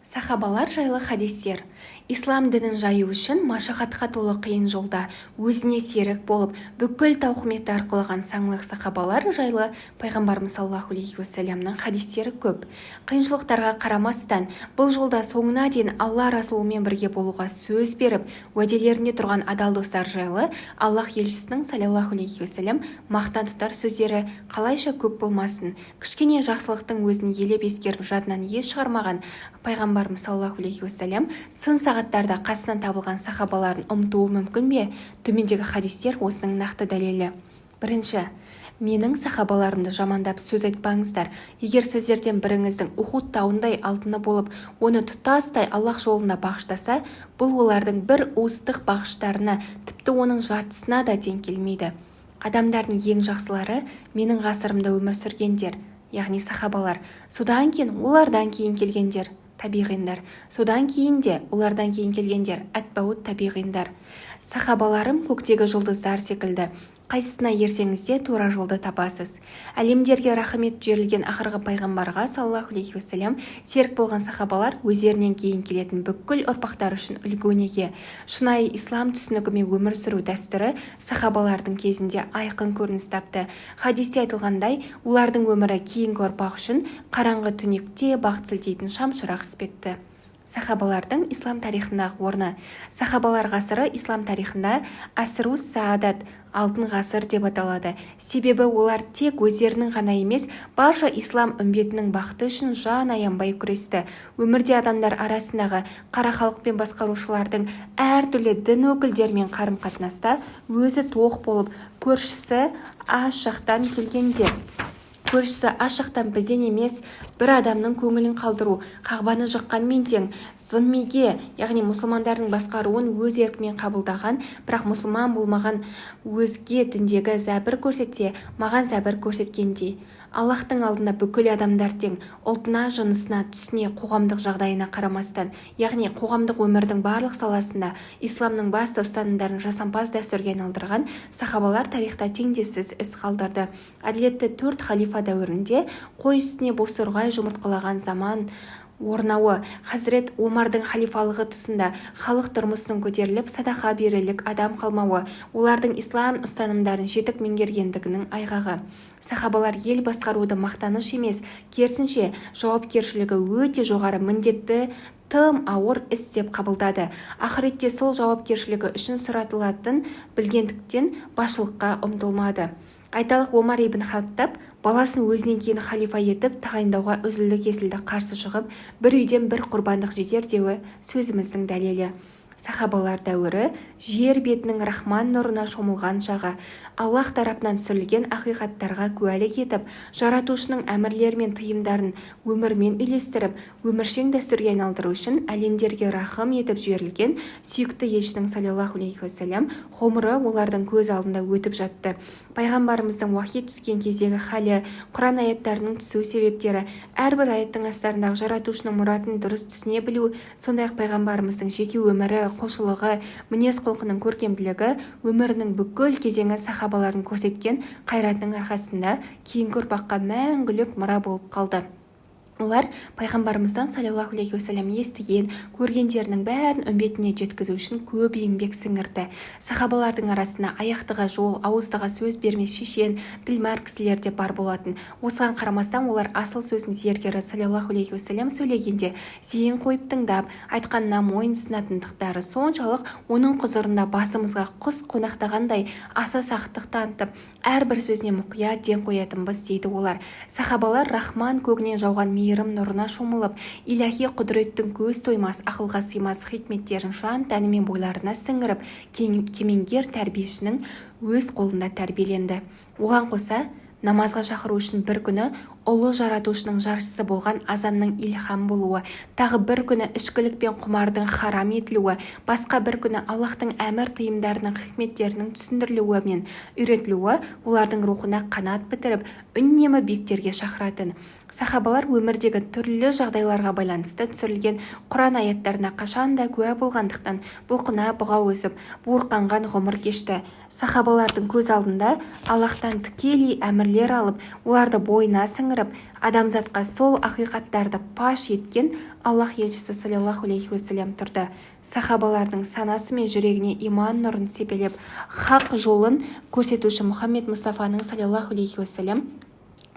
Сахабалар жайлы хадистер. Ислам дінін жаю үшін машақатқа толы қиын жолда өзіне серік болып, бүкіл тауқыметті арқылаған саңлақ сахабалар жайлы пайғамбарымыз саллаллаху алейхи уассаламның хадистері көп. Қиыншылықтарға қарамастан, бұл жолда соңына дейін Алла Расулымен бірге болуға сөз беріп, уәделерінде тұрған адал достар жайлы Аллах елшісінің саллаллаху алейхи уассалам мақтан тұтар сөздері қалайша көп болмасын. Кішкене жақсылықтың өзін елеп ескеріп жадынан ес шығармаған пайғамбарымыз саллаллаху алейхи уассалам сын сағаттарда қасынан табылған сахабаларын ұмытуы мүмкін бе? Төмендегі хадистер осының нақты дәлелі. Бірінші, менің сахабаларымды жамандап сөз айтпаңыздар. Егер сіздерден біріңіздің Ухуд тауындай алтыны болып, оны тұтастай Аллах жолында бағыштаса, бұл олардың бір уыстық бағыштарына, тіпті оның жартысына да тең келмейді. Адамдардың ең жақсылары менің ғасырымда өмір сүргендер, яғни сахабалар. Содан кейін олардан кейін келгендер, табиғиндар. Содан кейін де олардан кейін келгендер, әтбауд табиғиндар. Сахабаларым көктегі жұлдыздар секілді. Қайсысына ерсеңіз де тура жолды табасыз. Әлемдерге рахмет жіберілген ақырғы пайғамбарға саллаллаху алейхи уассалам серік болған сахабалар өздерінен кейін келетін бүкіл ұрпақтар үшін үлгі-өнеге. Шынайы ислам түсінігімен өмір сүру дәстүрі сахабалардың кезінде айқын көрініс тапты. Хадисте айтылғандай, олардың өмірі кейінгі ұрпақ үшін қараңғы түнекте бақыт сілтейтін шамшырақ іспетті. Сахабалардың ислам тарихындағы орны. Сахабалар ғасыры ислам тарихында асрус саадат, алтын ғасыр деп аталады. Себебі олар тек өздерінің ғана емес, барша ислам үмбетінің бақыты үшін жан аянбай күресті. Өмірде адамдар арасындағы қара халықпен басқарушылардың әртүрлі дін өкілдерімен қарым-қатынаста өзі тоқ болып, көршісі аш жақтан келгенде, көршісі аш жақтан бізден емес, бір адамның көңілін қалдыру, қағбаны жыққанмен тең, зыммиге, яғни мұсылмандардың басқаруын өз еркімен қабылдаған, бірақ мұсылман болмаған өзге діндегі зәбір көрсетсе, маған зәбір көрсеткендей. Аллахтың алдында бүкіл адамдар тең, ұлтына, жынысына, түсіне, қоғамдық жағдайына қарамастан, яғни қоғамдық өмірдің барлық саласында исламның басты ұстанымдарын жасампаз дәстүрге айналдырған сахабалар тарихта теңдессіз із қалдырды. Әділетті 4 халифа дәуірінде қой үстіне бозторғай жұмыртқалаған заман орнауы, Хазірет Омардың халифалығы тұсында халық тұрмысының көтеріліп, садақа берерлік адам қалмауы, олардың ислам ұстанымдарын жетік меңгергендігінің айғағы. Сахабалар ел басқаруды мақтаныш емес, керісінше жауапкершілігі өте жоғары міндетті, тым ауыр іс деп қабылдады. Ақыретте сол жауапкершілігі үшін сұратылатын білгендіктен басшылыққа ұмтылмады. Айталық, Омар ибн Хаттаб баласын өзінен кейін халифа етіп тағайындауға үзілді-кесілді қарсы шығып, бір үйден бір құрбандық жетер деуі сөзіміздің дәлелі. Сахабалар дәуірі жер бетінің рахман нұрына шомылған шағы, Аллах тарапынан түсірілген ақиқаттарға куәлік етіп, жаратушының әмірлер мен тыйымдарын өмірмен үйлестіріп, өміршең дәстүрге айналдыру үшін әлемдерге рахым етіп жіберілген сүйікті елшінің саллаллаху алейхи уассалам ғұмыры олардың көз алдында өтіп жатты. Пайғамбарымыздың уахи түскен кездегі халі, Құран аяттарының түсу себептері, әрбір аяттың астарындағы жаратушының мұратын дұрыс түсіне білу, сондай-ақ пайғамбарымыздың жеке өмірі, құлшылығы, мінез-құлқының көркемділігі, өмірінің бүкіл кезеңі сахабаларын көрсеткен қайратының арқасында кейінгі ұрпаққа мәңгілік мұра болып қалды. Олар пайғамбарымыздан саллаллаху алейхи уассалам естіген, көргендерінің бәрін үмбетіне жеткізу үшін көп еңбек сіңірді. Сахабалардың арасында аяқтыға жол, ауыздыға сөз бермес шешен, ділмәр кісілер де бар болатын. Осыған қарамастан олар асыл сөзін зергері саллаллаху алейхи уассалам сөйлегенде зейін қойып тыңдап, айтқанына мойын ұсынатындықтары соншалық, оның құзырында басымызға құс қонақтағандай аса сақтық танытып, әрбір сөзіне мұқият ден қоятынбыз дейді олар. Сахабалар рахман көгінен жауған мейірім нұрына шомылып, илахи құдіреттің көз тоймас, ақылға сыймас хикметтерін жан тәнімен бойларына сіңіріп, кемеңгер тәрбиешінің өз қолында тәрбиеленді. Оған қоса, намазға шақыру үшін бір күні ұлы жаратушының жаршысы болған азанның илхам болуы, тағы бір күні ішкілік пен құмардың харам етілуі, басқа бір күні Аллахтың әмір тыйымдарының хикметтерінің түсіндірілуі мен үйретілуі олардың рухына қанат бітіріп, үнемі биіктерге шақыратын. Сахабалар өмірдегі түрлі жағдайларға байланысты түсірілген Құран аяттарына қашанда куә болғандықтан бұлқына бұға өсіп, буырқанған ғұмыр кешті. Сахабалардың көз алдында Аллахтан тікелей әмірлер алып, оларды бойына сіңіріп, шақырып, адамзатқа сол ақиқаттарды паш еткен Аллах елшісі саллаллаху алейхи уассалам тұрды. Сахабалардың санасы мен жүрегіне иман нұрын сепелеп, хақ жолын көрсетуші Мұхаммед Мұстафаның саллаллаху алейхи уассалам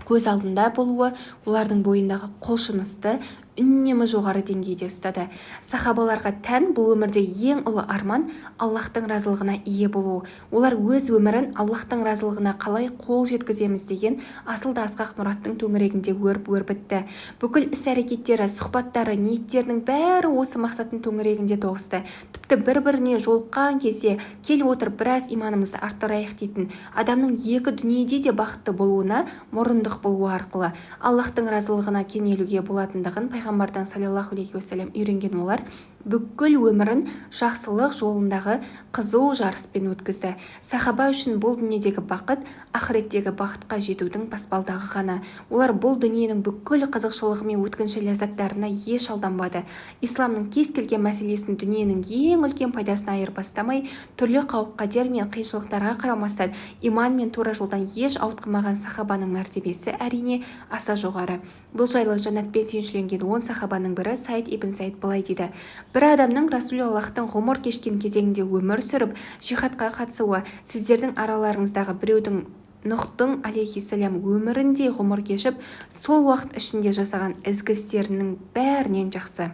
көз алдында болуы олардың бойындағы құлшынысты үнемі жоғары деңгейде ұстады. Сахабаларға тән бұл өмірде ең ұлы арман Аллахтың разылығына ие болу. Олар өз өмірін Аллахтың разылығына қалай қол жеткіземіз деген асыл да асқақ мұраттың төңірегінде өріп бітті. Бүкіл іс-әрекеттері, сұхбаттары, ниеттерінің бәрі осы мақсаттың төңірегінде тоғысты. Тіпті бір-біріне жолыққан кезде кел отырып біраз иманымызды арттырайық дейтін, адамның екі дүниеде де бақытты болуына мұрындық болуы арқылы Аллахтың разылығына кенелуге болатындығын пайғамбардан саллаллаху алейхи уассалам үйренген олар бүкіл өмірін жақсылық жолындағы қызу жарыспен өткізді. Сахаба үшін бұл дүниедегі бақыт ақыреттегі бақытқа жетудің баспалдағы ғана. Олар бұл дүниенің бүкіл қызықшылығы мен өткінші ләззаттарына еш алданбады. Исламның кез келген мәселесін дүниенің ең үлкен пайдасына айырбастамай, түрлі қауіп-қатер мен қиыншылықтарға қарамастан иман мен тура жолдан еш ауытқымаған сахабаның мәртебесі әрине аса жоғары. Бұл жайлы жәннатпен сүйіншіленген 10 сахабаның бірі Саид ибн Саид былай дейді: бір адамның Расул Аллахтың ғұмыр кешкен кезеңінде өмір сүріп, жихадқа қатысуы сіздердің араларыңыздағы біреудің Нұхтың алейхиссалям өмірінде ғұмыр кешіп, сол уақыт ішінде жасаған ізгі істерінің бәрінен жақсы.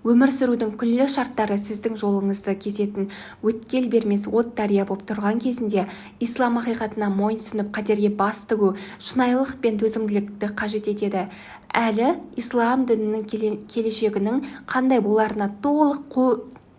Өмір сүрудің күллі шарттары сіздің жолыңызды кесетін өткел бермес от дария боп тұрған кезінде ислам ақиқатына мойынсұнып қатерге бас тігу, шынайылық пен төзімділікті қажет етеді. Әлі ислам дінінің келешегінің қандай боларына толық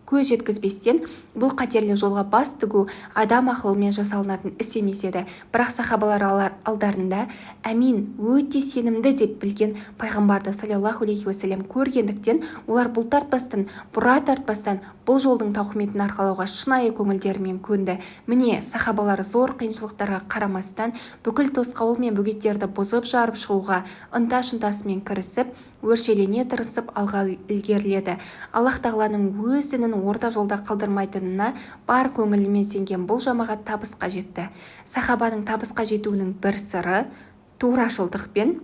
көз жеткізбестен бұл қатерлі жолға бас тігу адам ақылымен жасалынатын іс емес еді. Бірақ сахабалар алдарында әмин, өте сенімді деп білген пайғамбарды саллаллаху алейхи уассалам көргендіктен олар бұл тартпастан, бұра тартпастан бұл жолдың тауқыметін арқалауға шынайы көңілдерімен көнді. Міне сахабалар зор қиыншылықтарға қарамастан бүкіл тосқауыл мен бөгеттерді бұзып жарып шығуға ынта-шынтасымен кірісіп, өршелене тырысып алға ілгеріледі. Аллах тағаланың өз дінін орта жолда қалдырмайтынына бар көңілімен сенген бұл жамағат табысқа жетті. Сахабаның табысқа жетуінің бір сыры турашылдық пен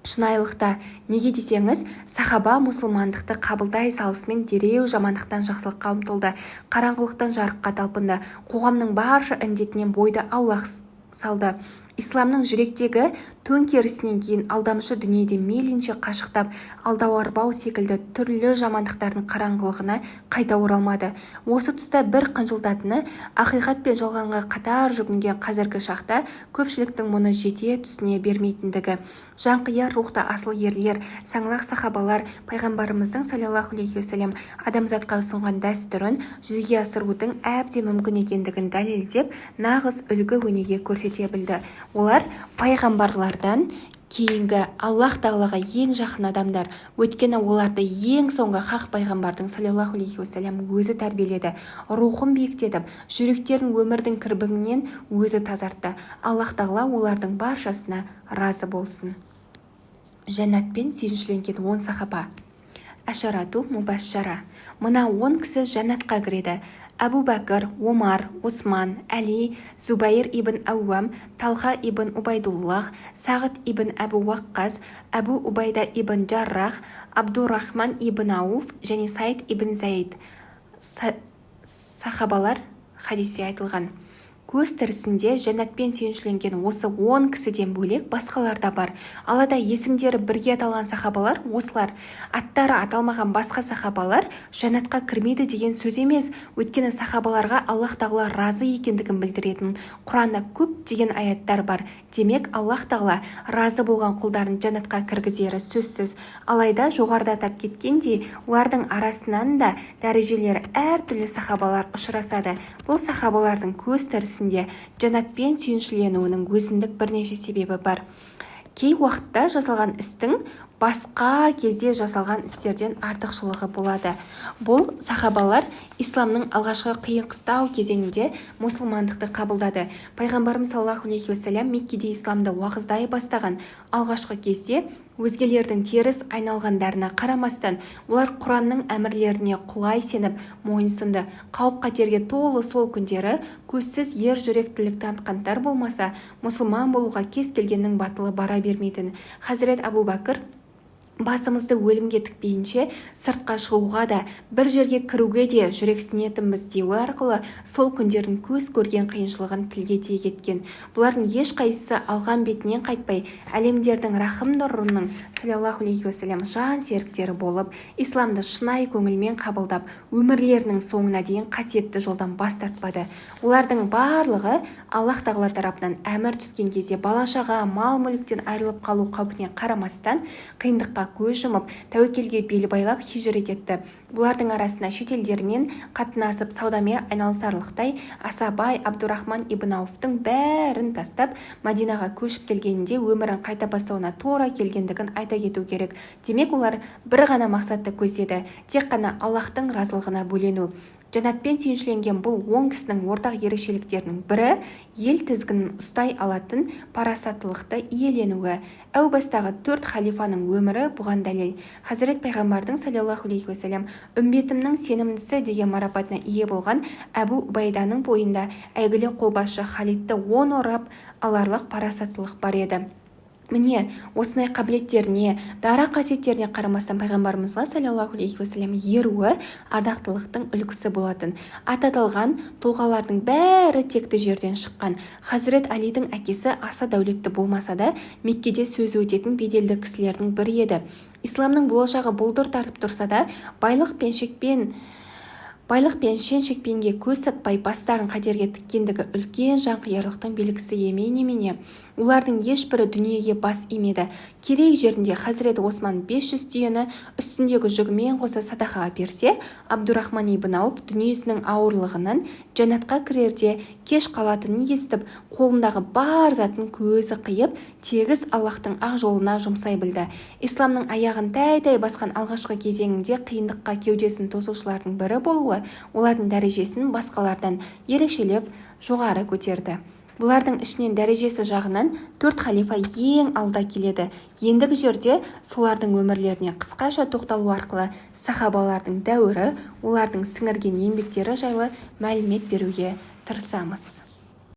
шынайылықта. Неге десеңіз, сахаба мұсылмандықты қабылдай салысымен дереу жамандықтан жақсылыққа ұмтылды, қараңғылықтан жарыққа талпынды, қоғамның барша індетінен бойды аулақ салды. Исламның жүректегі төңкерісінен кейін алдамшы дүниеде мейлінше қашықтап, алдау-арбау секілді түрлі жамандықтардың қараңғылығына қайта оралмады. Осы тұста бір қынжылтатыны, ақиқат пен жалғанға қатар жүгінген қазіргі шақта көпшіліктің мұны жете түсіне бермейтіндігі. Жанқияр рухта асыл ерлер, саңлақ сахабалар пайғамбарымыздың саллаллаху алейхи уассалам адамзатқа ұсынған дәстүрін жүзеге асырудың әбден мүмкін екендігін дәлелдеп, нағыз үлгі өнеге көрсете білді. Олар пайғамбарлардан кейінгі Аллах тағалаға ең жақын адамдар, өйткені оларды ең соңғы хақ пайғамбардың саллаллаху алейхи уассалам өзі тәрбиеледі, рухын биіктетіп, жүректерін өмірдің кірбіңінен өзі тазартты. Аллах тағала олардың баршасына разы болсын. Жәннатпен сүйіншіленген 10 сахаба. Ашарату мубашшара. Мына 10 кісі жәннатқа кіреді. Әбу Бәкір, Омар, Осман, Әли, Зубайр ибн Ауам, Талха ибн Убайдуллах, Сағид ибн Әбу Уаққас, Әбу Убайда ибн Жаррах, Абдурахман ибн Ауф және Саид ибн Заид. Сахабалар хадисте айтылған. Көз тірісінде жәннатпен сүйіншіленген осы 10 кісіден бөлек басқалар да бар. Алайда есімдері бірге аталған сахабалар осылар. Аттары аталмаған басқа сахабалар жәннатқа кірмейді деген сөз емес. Өйткені сахабаларға Аллах тағала разы екендігін білдіретін Құранда көп деген аяттар бар. Демек, Аллах тағала разы болған құлдарын жәннатқа кіргізері сөзсіз. Алайда жоғарыда атап кеткендей, олардың арасынан да дәрежелері әртүрлі сахабалар ұшырасады. Бұл сахабалардың көз тірісінде жәннатпен сүйіншіленуінің өзіндік бірнеше себебі бар. Кей уақытта жасалған істің басқа кезде жасалған істерден артықшылығы болады. Бұл сахабалар исламның алғашқы қиын-қыстау кезеңінде мұсылмандықты қабылдады. Пайғамбарымыз саллаллаху алейхи уассалам Меккеде исламды уағыздай бастаған алғашқы кезде Өзгелердің теріс айналғандарына қарамастан, олар Құранның әмірлеріне құлай сеніп, мойынсұнды. Қауіп-қатерге толы сол күндері көзсіз ер жүректілік танытқандар болмаса, мұсылман болуға кез келгеннің батылы бара бермейтін. Хазірет Абу Бәкір басымызды өлімге тікпейінше сыртқа шығуға да, бір жерге кіруге де жүрексінетінбіз деуі арқылы сол күндердің көз көрген қиыншылығын тілге тиек еткен. Бұлардың ешқайсысы алған бетінен қайтпай, әлемдердің рахым нұрының саллаллаху алейхи уассалам жан серіктері болып, исламды шынайы көңілмен қабылдап, өмірлерінің соңына дейін қасиетті жолдан бас тартпады. Олардың барлығы Аллах тағала тарапынан әмір түскен кезде бала-шаға, мал-мүліктен айырылып қалу қаупіне қарамастан, қиындыққа көз жұмып, тәуекелге бел байлап хижрет етті. Бұлардың арасында шетелдермен қатынасып саудамен айналысарлықтай аса бай Абдурахман ибн Ауфтың бәрін тастап, Мадинаға көшіп келгенінде өмірін қайта бастауына тура келгендігін айта кету керек. Демек, олар бір ғана мақсатты көздеді, тек қана Аллахтың разылығына бөлену. Жәннатпен сүйіншіленген бұл 10 кісінің ортақ ерекшеліктерінің бірі ел тізгінін ұстай алатын парасаттылықты иеленуі. Әу бастағы 4 халифаның өмірі бұған дәлел. Хазірет пайғамбардың саллаллаху алейхи уассалам үмбетімнің сенімдісі деген марапатына ие болған Әбу Убайданың бойында әйгілі қолбасшы Халидті 10 орап аларлық парасаттылық бар еді. Міне, осындай қабілеттеріне, дара қасиеттеріне қарамастан пайғамбарымызға саллаллаху алейхи уассалам еруі ардақтылықтың үлгісі болатын. Аталған тұлғалардың бәрі текті жерден шыққан. Хазірет Алидің әкесі аса дәулетті болмаса да, Меккеде сөзі өтетін беделді кісілердің бірі еді. Исламның болашағы бұлдыр тартып тұрса да, байлық пен шен-шекпенге көз сатпай бастарын қатерге тіккендігі үлкен жанқиярлықтың белгісі емей немене. Олардың ешбірі дүниеге бас имеді. Керек жерінде Хазіреті Осман 500 түйені үстіндегі жүгімен қоса садақаға берсе, Абдурахман ибн Ауф дүниесінің ауырлығынан жәннатқа кірерде кеш қалатынын естіп, қолындағы бар затын көзі қиып, тегіс Аллахтың ақ жолына жұмсай білді. Исламның аяғын тәй-тәй басқан алғашқы кезеңінде қиындыққа кеудесін тосушылардың бірі болуы, олардың дәрежесін басқалардан ерекшелеп жоғары көтерді. Бұлардың ішінен дәрежесі жағынан 4 халифа ең алда келеді. Ендігі жерде солардың өмірлеріне қысқаша тоқталу арқылы сахабалардың дәуірі, олардың сіңірген еңбектері жайлы мәлімет беруге тырысамыз.